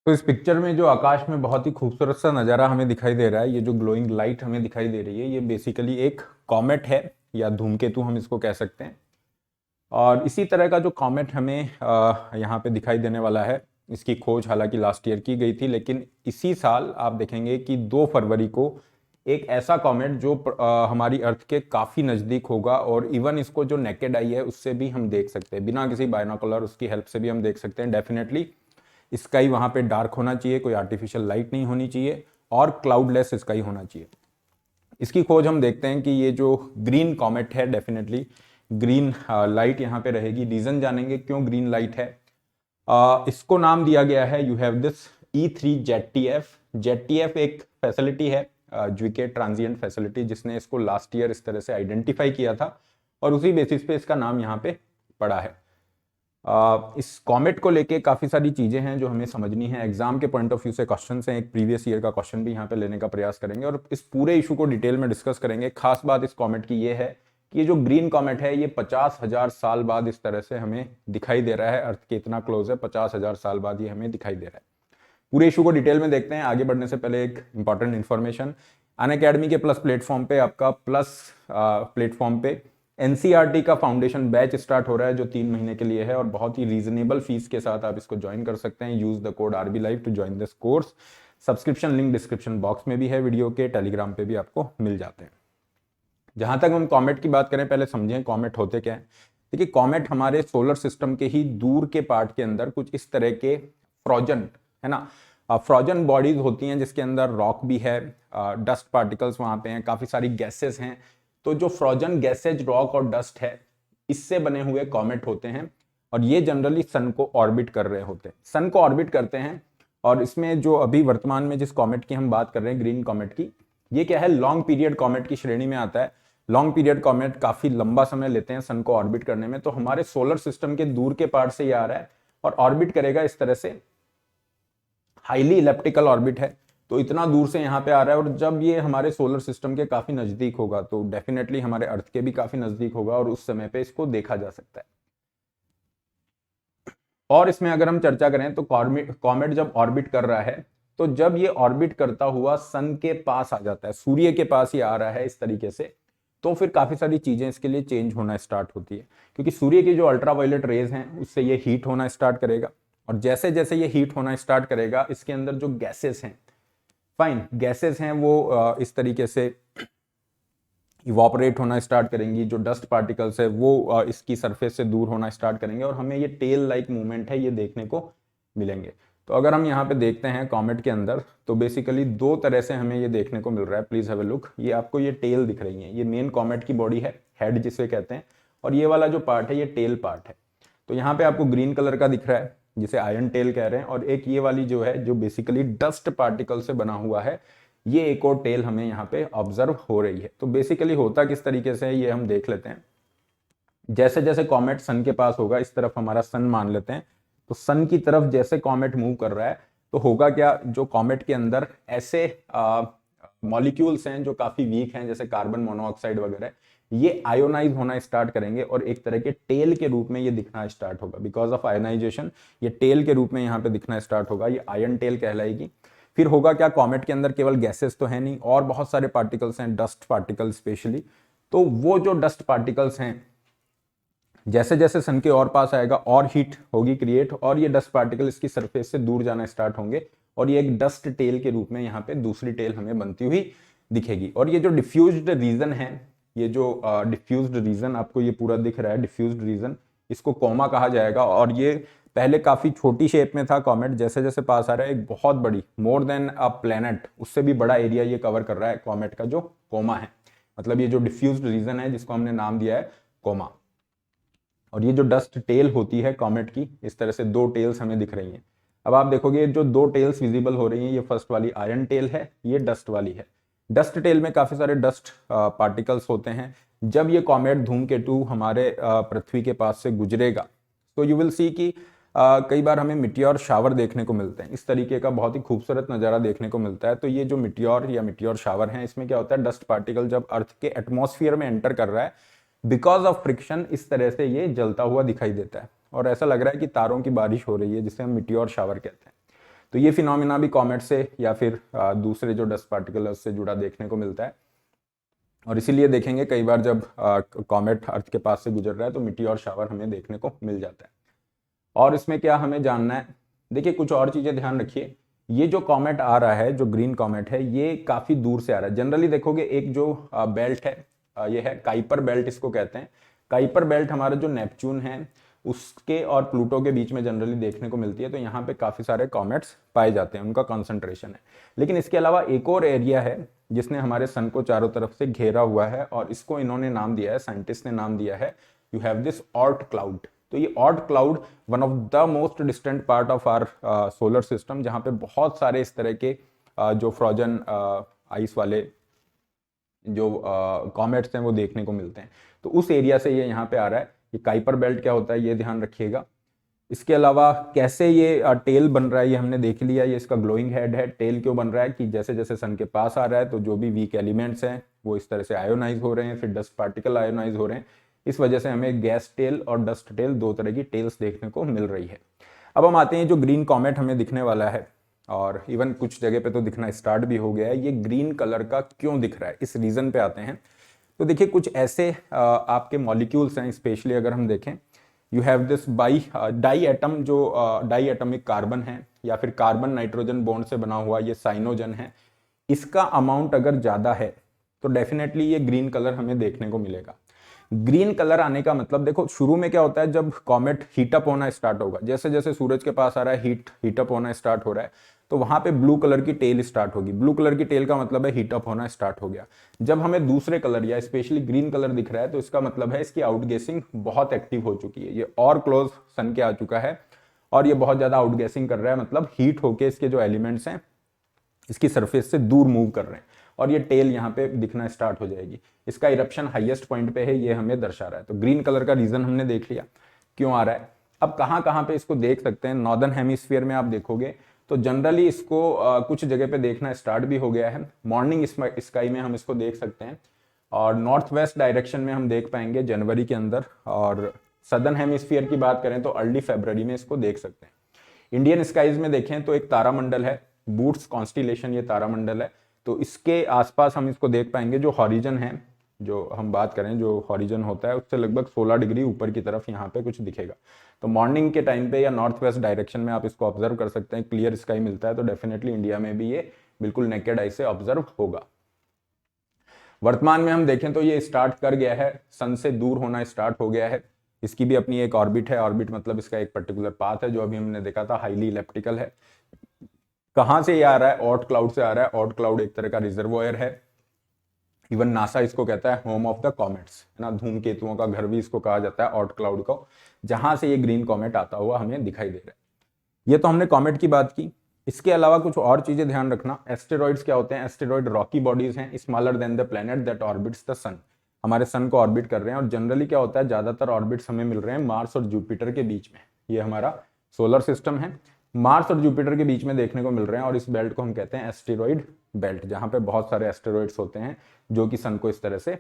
तो इस पिक्चर में जो आकाश में बहुत ही खूबसूरत सा नज़ारा हमें दिखाई दे रहा है, ये जो ग्लोइंग लाइट हमें दिखाई दे रही है, ये बेसिकली एक कॉमेट है या धूमकेतु हम इसको कह सकते हैं। और इसी तरह का जो कॉमेट हमें यहाँ पे दिखाई देने वाला है, इसकी खोज हालांकि लास्ट ईयर की गई थी, लेकिन इसी साल आप देखेंगे कि 2 फरवरी को एक ऐसा कॉमेट जो हमारी अर्थ के काफ़ी नज़दीक होगा, और इवन इसको जो नेकेड आई है उससे भी हम देख सकते हैं, बिना किसी बायनोकुलर उसकी हेल्प से भी हम देख सकते हैं। डेफिनेटली स्काई वहाँ पे डार्क होना चाहिए, कोई आर्टिफिशियल लाइट नहीं होनी चाहिए, और क्लाउडलेस स्काई होना चाहिए। इसकी खोज हम देखते हैं कि ये जो ग्रीन कॉमेट है, डेफिनेटली ग्रीन लाइट यहाँ पे रहेगी। रीजन जानेंगे क्यों ग्रीन लाइट है। इसको नाम दिया गया है, you have this E3 ZTF। ZTF एक फैसिलिटी है, ज्विके ट्रांजिएंट फैसिलिटी, जिसने इसको लास्ट ईयर इस तरह से आइडेंटिफाई किया था, और उसी बेसिस पे इसका नाम यहाँ पे पड़ा है। इस कॉमेट को लेके काफ़ी सारी चीज़ें हैं जो हमें समझनी है। एग्जाम के पॉइंट ऑफ व्यू से क्वेश्चन हैं, एक प्रीवियस ईयर का क्वेश्चन भी यहाँ पे लेने का प्रयास करेंगे, और इस पूरे इशू को डिटेल में डिस्कस करेंगे। खास बात इस कॉमेट की ये है कि ये जो ग्रीन कॉमेट है, ये 50,000 साल बाद इस तरह से हमें दिखाई दे रहा है। अर्थ के इतना क्लोज है, 50,000 साल बाद ये हमें दिखाई दे रहा है। पूरे इशू को डिटेल में देखते हैं। आगे बढ़ने से पहले एक इंपॉर्टेंट इन्फॉर्मेशन, अनअकैडमी के प्लस प्लेटफॉर्म पे, आपका प्लस प्लेटफॉर्म पे एनसीईआरटी का फाउंडेशन बैच स्टार्ट हो रहा है, जो 3 महीने के लिए है, और बहुत ही रीजनेबल फीस के साथ आप इसको ज्वाइन कर सकते हैं। Use the code RB Live to join this course. Subscription link description box में भी है, वीडियो के टेलीग्राम पे भी आपको मिल जाते हैं। जहां तक हम कॉमेट की बात करें, पहले समझें कॉमेट होते क्या है। देखिए, कॉमेट हमारे सोलर सिस्टम के ही दूर के पार्ट के अंदर कुछ इस तरह के फ्रोजन, है ना, फ्रोजन बॉडीज होती हैं, जिसके अंदर रॉक भी है, डस्ट पार्टिकल्स वहां पे हैं, काफी सारी गैसेस हैं। तो जो फ्रोजन गैसेज, रॉक और डस्ट है, इससे बने हुए कॉमेट होते हैं, और ये जनरली सन को ऑर्बिट कर रहे होते हैं, सन को ऑर्बिट करते हैं। और इसमें जो अभी वर्तमान में जिस कॉमेट की हम बात कर रहे हैं, ग्रीन कॉमेट की, ये क्या है, लॉन्ग पीरियड कॉमेट की श्रेणी में आता है। लॉन्ग पीरियड कॉमेट काफी लंबा समय लेते हैं सन को ऑर्बिट करने में, तो हमारे सोलर सिस्टम के दूर के पार्ट से ये आ रहा है और ऑर्बिट करेगा इस तरह से। हाईली इलेप्टिकल ऑर्बिट है, तो इतना दूर से यहाँ पे आ रहा है, और जब ये हमारे सोलर सिस्टम के काफी नजदीक होगा, तो डेफिनेटली हमारे अर्थ के भी काफी नजदीक होगा, और उस समय पे इसको देखा जा सकता है। और इसमें अगर हम चर्चा करें तो कॉमेट जब ऑर्बिट कर रहा है, तो जब ये ऑर्बिट करता हुआ सन के पास आ जाता है, सूर्य के पास ही आ रहा है इस तरीके से, तो फिर काफी सारी चीजें इसके लिए चेंज होना स्टार्ट होती है, क्योंकि सूर्य की जो अल्ट्रावायलेट रेज हैं, उससे ये हीट होना स्टार्ट करेगा, और जैसे जैसे ये हीट होना स्टार्ट करेगा, इसके अंदर जो गैसेस हैं, फाइन गैसेस हैं, वो इस तरीके से इवापोरेट होना स्टार्ट करेंगी। जो डस्ट पार्टिकल्स है वो इसकी सरफेस से दूर होना स्टार्ट करेंगे, और हमें ये टेल लाइक मूवमेंट है, ये देखने को मिलेंगे। तो अगर हम यहाँ पे देखते हैं कॉमेट के अंदर, तो बेसिकली 2 तरह से हमें ये देखने को मिल रहा है। Please have a look. ये आपको ये टेल दिख रही है, ये मेन कॉमेट की बॉडी है, हेड जिसे कहते हैं, और ये वाला जो पार्ट है, ये टेल पार्ट है। तो यहाँ पे आपको ग्रीन कलर का दिख रहा है, जिसे आयरन टेल कह रहे हैं, और एक ये वाली जो है, जो बेसिकली डस्ट पार्टिकल से बना हुआ है, ये एक और टेल हमें यहाँ पे ऑब्जर्व हो रही है। तो बेसिकली होता किस तरीके से है, ये हम देख लेते हैं। जैसे जैसे कॉमेट सन के पास होगा, इस तरफ हमारा सन मान लेते हैं, तो सन की तरफ जैसे कॉमेट मूव कर रहा है, तो होगा क्या, जो कॉमेट के अंदर ऐसे मॉलिक्यूल्स हैं जो काफी वीक हैं, जैसे कार्बन मोनोऑक्साइड वगैरह, ये आयोनाइज होना स्टार्ट करेंगे, और एक तरह के टेल के रूप में ये दिखना स्टार्ट होगा। बिकॉज ऑफ आयोनाइजेशन ये टेल के रूप में यहाँ पे दिखना स्टार्ट होगा, ये आयन टेल कहलाएगी। फिर होगा क्या, कॉमेट के अंदर केवल गैसेस तो है नहीं, और बहुत सारे पार्टिकल्स हैं, डस्ट पार्टिकल स्पेशली। तो वो जो डस्ट पार्टिकल्स हैं, जैसे जैसे सन के और पास आएगा, और हीट होगी क्रिएट, और ये डस्ट पार्टिकल इसकी सरफेस से दूर जाना स्टार्ट होंगे, और ये एक डस्ट टेल के रूप में यहाँ पे दूसरी टेल हमें बनती हुई दिखेगी। और ये जो डिफ्यूज्ड रीजन है, ये जो डिफ्यूज्ड रीजन आपको ये पूरा दिख रहा है, डिफ्यूज्ड रीजन, इसको कोमा कहा जाएगा। और ये पहले काफी छोटी शेप में था कॉमेट, जैसे जैसे पास आ रहा है, एक बहुत बड़ी, मोर देन अ प्लेनेट, उससे भी बड़ा एरिया ये कवर कर रहा है कॉमेट का, जो कोमा है। मतलब ये जो डिफ्यूज्ड रीजन है, जिसको हमने नाम दिया है कोमा। और ये जो डस्ट टेल होती है कॉमेट की, इस तरह से 2 टेल्स हमें दिख रही हैं। अब आप देखोगे, जो 2 टेल्स विजिबल हो रही हैं, ये फर्स्ट वाली आयरन टेल है, ये डस्ट वाली है। डस्ट टेल में काफी सारे डस्ट पार्टिकल्स होते हैं। जब ये कॉमेट धूमकेतु हमारे पृथ्वी के पास से गुजरेगा, तो यू विल सी कि कई बार हमें मिटियोर शावर देखने को मिलते हैं। इस तरीके का बहुत ही खूबसूरत नज़ारा देखने को मिलता है। तो ये जो मिटियोर या मिटियोर शावर है, इसमें क्या होता है, डस्ट पार्टिकल जब अर्थ के एटमॉस्फेयर में एंटर कर रहा है, बिकॉज ऑफ फ्रिक्शन, इस तरह से ये जलता हुआ दिखाई देता है, और ऐसा लग रहा है कि तारों की बारिश हो रही है, जिसे हम मिटियोर शावर कहते हैं। तो ये फिनोमिना भी कॉमेट से या फिर दूसरे जो डस्ट पार्टिकल है उससे जुड़ा देखने को मिलता है। और इसीलिए देखेंगे कई बार जब कॉमेट अर्थ के पास से गुजर रहा है तो मीटियोर शावर हमें देखने को मिल जाता है। और इसमें क्या हमें जानना है, देखिए कुछ और चीजें ध्यान रखिए। ये जो कॉमेट आ रहा है, जो ग्रीन कॉमेट है, ये काफी दूर से आ रहा है। जनरली देखोगे एक जो बेल्ट है, ये है काइपर बेल्ट इसको कहते हैं। काइपर बेल्ट हमारा जो नेपच्यून है उसके और प्लूटो के बीच में जनरली देखने को मिलती है। तो यहाँ पे काफी सारे कॉमेट्स पाए जाते हैं, उनका कॉन्सेंट्रेशन है। लेकिन इसके अलावा एक और एरिया है जिसने हमारे सन को चारों तरफ से घेरा हुआ है, और इसको इन्होंने नाम दिया है, साइंटिस्ट ने नाम दिया है, you have this Oort cloud. तो ये Oort cloud one of the most distant part of our solar system, जहां पे बहुत सारे इस तरह के जो फ्रोजन आइस वाले जो कॉमेट्स हैं वो देखने को मिलते हैं। तो उस एरिया से ये यहाँ पे आ रहा है। ये काइपर बेल्ट क्या होता है ये ध्यान रखिएगा। इसके अलावा कैसे ये टेल बन रहा है ये हमने देख लिया। ये इसका ग्लोइंग हेड है। टेल क्यों बन रहा है कि जैसे जैसे सन के पास आ रहा है तो जो भी वीक एलिमेंट्स हैं वो इस तरह से आयोनाइज हो रहे हैं, फिर डस्ट पार्टिकल आयोनाइज हो रहे हैं। इस वजह से हमें गैस टेल और डस्ट टेल, दो तरह की टेल्स देखने को मिल रही है। अब हम आते हैं जो ग्रीन कॉमेट हमें दिखने वाला है, और इवन कुछ जगह पे तो दिखना स्टार्ट भी हो गया है। ये ग्रीन कलर का क्यों दिख रहा है, इस रीजन पे आते हैं। तो देखिए कुछ ऐसे आपके मॉलिक्यूल्स हैं, स्पेशली अगर हम देखें, you have this diatom, जो डाई एटमिक कार्बन है या फिर कार्बन नाइट्रोजन बॉन्ड से बना हुआ ये साइनोजन है। इसका अमाउंट अगर ज्यादा है तो डेफिनेटली ये ग्रीन कलर हमें देखने को मिलेगा। ग्रीन कलर आने का मतलब, देखो शुरू में क्या होता है, जब कॉमेट हीटअप होना स्टार्ट होगा, जैसे जैसे सूरज के पास आ रहा है हीटअप होना स्टार्ट हो रहा है, तो वहां पे ब्लू कलर की टेल स्टार्ट होगी। ब्लू कलर की टेल का मतलब है हीटअप होना स्टार्ट हो गया। जब हमें दूसरे कलर या स्पेशली ग्रीन कलर दिख रहा है तो इसका मतलब है इसकी आउटगेसिंग बहुत एक्टिव हो चुकी है, ये और क्लोज सन के आ चुका है और ये बहुत ज्यादा आउटगेसिंग कर रहा है, मतलब हीट होके इसके जो एलिमेंट्स हैं इसकी सरफेस से दूर मूव कर रहे हैं, और ये टेल यहाँ पे दिखना स्टार्ट हो जाएगी। इसका इरप्शन हाईएस्ट पॉइंट पे है, ये हमें दर्शा रहा है। तो ग्रीन कलर का रीजन हमने देख लिया क्यों आ रहा है। अब कहाँ कहाँ पे इसको देख सकते हैं, नॉर्दर्न हेमिस्फीयर में आप देखोगे तो जनरली इसको कुछ जगह पे देखना स्टार्ट भी हो गया है। मॉर्निंग स्काई में हम इसको देख सकते हैं, और नॉर्थ वेस्ट डायरेक्शन में हम देख पाएंगे जनवरी के अंदर, और सदर्न हेमिस्फीयर की बात करें तो अर्ली फरवरी में इसको देख सकते हैं। इंडियन स्काईज में देखें तो एक तारामंडल है, बूट्स कॉन्स्टिलेशन, ये तारामंडल है, तो इसके आसपास हम इसको देख पाएंगे। जो हॉरिजन है, जो हम बात करें, जो हॉरिजन होता है उससे लगभग 16 डिग्री ऊपर की तरफ यहाँ पे कुछ दिखेगा। तो मॉर्निंग के टाइम पे या नॉर्थ वेस्ट डायरेक्शन में आप इसको ऑब्जर्व कर सकते हैं। क्लियर स्काई मिलता है तो डेफिनेटली इंडिया में भी ये बिल्कुल नेकेड आई से ऑब्जर्व होगा। वर्तमान में हम देखें तो ये स्टार्ट कर गया है, सन से दूर होना स्टार्ट हो गया है। इसकी भी अपनी एक ऑर्बिट है, ऑर्बिट मतलब इसका एक पर्टिकुलर पाथ है जो अभी हमने देखा था, हाईली इलेप्टिकल है। कहां से ये आ रहा है, ऑर्ट क्लाउड से आ रहा है। ऑर्ट क्लाउड एक तरह का रिजर्वोयर है, इवन नासा इसको कहता है होम ऑफ द कॉमेट्स, है ना, धूमकेतुओं का घर भी इसको कहा जाता है ऑर्ट क्लाउड को, जहां से ये ग्रीन कॉमेट आता हुआ हमें दिखाई दे रहा है। ये तो हमने कॉमेट की बात की। इसके अलावा कुछ और चीजें ध्यान रखना। एस्टेरॉइड्स क्या होते हैं, एस्टेरॉइड रॉकी बॉडीज हैं, smaller than the planet that orbits the sun, हमारे सन को ऑर्बिट कर रहे हैं। और जनरली क्या होता है, ज्यादातर ऑर्बिट्स हमें मिल रहे हैं मार्स और जुपिटर के बीच में। ये हमारा सोलर सिस्टम है, मार्स और जुपिटर के बीच में देखने को मिल रहे हैं, और इस बेल्ट को हम कहते हैं एस्टेरॉइड बेल्ट, जहां पे बहुत सारे एस्टेरॉइड्स होते हैं जो कि सन को इस तरह से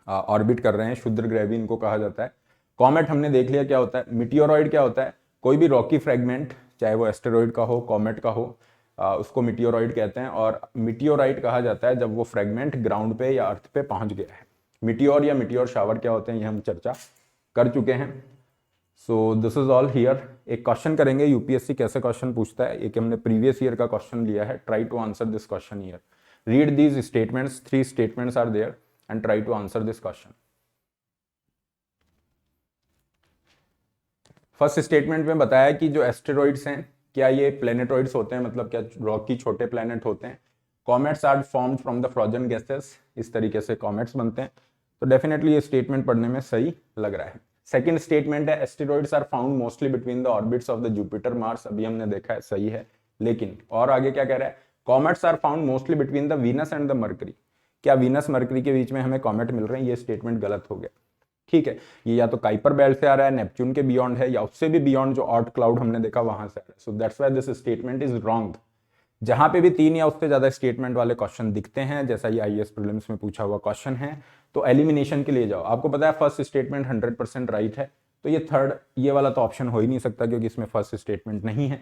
ऑर्बिट कर रहे हैं। क्षुद्र ग्रह भी इनको कहा जाता है। कॉमेट हमने देख लिया क्या होता है। मिटियोरॉइड क्या होता है, कोई भी रॉकी फ्रेगमेंट, चाहे वो एस्टेरॉइड का हो, कॉमेट का हो, उसको मिटियोरॉइड कहते हैं। और मिटियोराइट कहा जाता है जब वो फ्रेगमेंट ग्राउंड पे या अर्थ पे पहुंच गया है। मिटियोर या मिटियोर शावर क्या होते हैं ये हम चर्चा कर चुके हैं। So this is all here. एक क्वेश्चन करेंगे, यूपीएससी कैसे क्वेश्चन पूछता है, एक हमने प्रीवियस ईयर का क्वेश्चन लिया है। Try to answer this question here, read these statements, 3 statements are there and try to answer this question. First statement में बताया कि जो एस्टेरॉइड्स हैं क्या ये प्लेनेटॉइड्स होते हैं, मतलब क्या रॉकी छोटे प्लेनेट होते हैं। Comets are formed from the frozen gases, इस तरीके से कॉमेट्स बनते हैं। तो डेफिनेटली ये स्टेटमेंट पढ़ने में सही लग रहा है। सेकंड स्टेटमेंट है asteroids are found mostly between the orbits of the Jupiter Mars, अभी हमने देखा है सही है। लेकिन और आगे क्या कह रहा है, comets are found mostly between the Venus and the Mercury, क्या वीनस मरकरी के बीच में हमें कॉमेट मिल रहे हैं, ये स्टेटमेंट गलत हो गया। ठीक है, ये या तो काइपर बेल्ट से आ रहा है, नेपच्यून के बियॉन्ड है, या उससे भी बियॉन्ड जो ऑर्ट क्लाउड हमने देखा वहां से आ रहा है। So that's why this statement is wrong. जहां पे भी 3 या उससे ज्यादा स्टेटमेंट वाले क्वेश्चन दिखते हैं, जैसा ये आईएएस प्रीलिम्स में पूछा हुआ क्वेश्चन है, तो एलिमिनेशन के लिए जाओ। आपको पता है फर्स्ट स्टेटमेंट 100% राइट है, तो ये थर्ड, ये वाला तो ऑप्शन हो ही नहीं सकता क्योंकि इसमें फर्स्ट स्टेटमेंट नहीं है।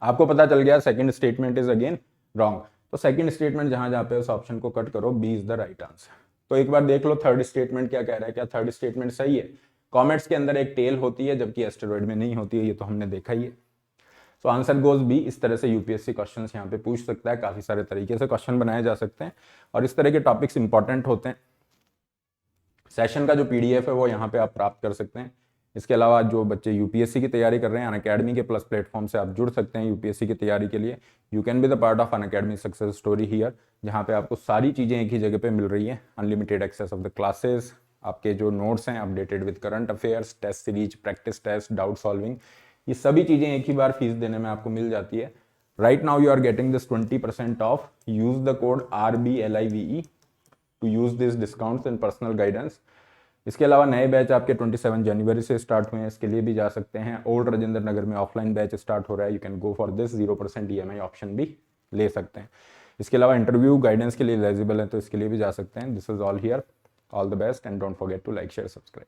आपको पता चल गया second statement is again wrong, तो सेकंड स्टेटमेंट जहां जहां पे उस ऑप्शन को कट करो, B is the right answer. तो एक बार देख लो थर्ड स्टेटमेंट क्या कह रहा है, क्या थर्ड स्टेटमेंट सही है? कॉमेट्स के अंदर एक टेल होती है जबकि एस्टेरॉइड में नहीं होती है, ये तो हमने देखा ही है। तो आंसर गोज बी। इस तरह से यूपीएससी क्वेश्चंस यहाँ पे पूछ सकता है, काफी सारे तरीके से क्वेश्चन बनाए जा सकते हैं और इस तरह के टॉपिक्स इंपॉर्टेंट होते हैं। सेशन का जो पीडीएफ है वो यहाँ पे आप प्राप्त कर सकते हैं। इसके अलावा जो बच्चे यूपीएससी की तैयारी कर रहे हैं, अनअकैडमी के प्लस प्लेटफॉर्म से आप जुड़ सकते हैं यूपीएससी की तैयारी के लिए। You can be the part of Unacademy success story here, जहाँ पे आपको सारी चीज़ें एक ही जगह पे मिल रही है। Unlimited access of the classes, आपके जो नोट्स हैं updated with current affairs, test series, practice test, doubt solving, ये सभी चीज़ें एक ही बार फीस देने में आपको मिल जाती है। Right now you are getting this 20% off. Use the code RBLIVE to use this discounts and personal guidance. इसके अलावा नए बैच आपके 27 जनवरी से स्टार्ट हुए हैं, इसके लिए भी जा सकते हैं। ओल्ड राजेंद्र नगर में ऑफलाइन बैच स्टार्ट हो रहा है, you can go for this. 0% EMI option भी ले सकते हैं। इसके अलावा इंटरव्यू गाइडेंस के लिए एलिजिबल है, तो इसके लिए भी जा सकते हैं। This is all here. All the best and don't forget to like, share, subscribe.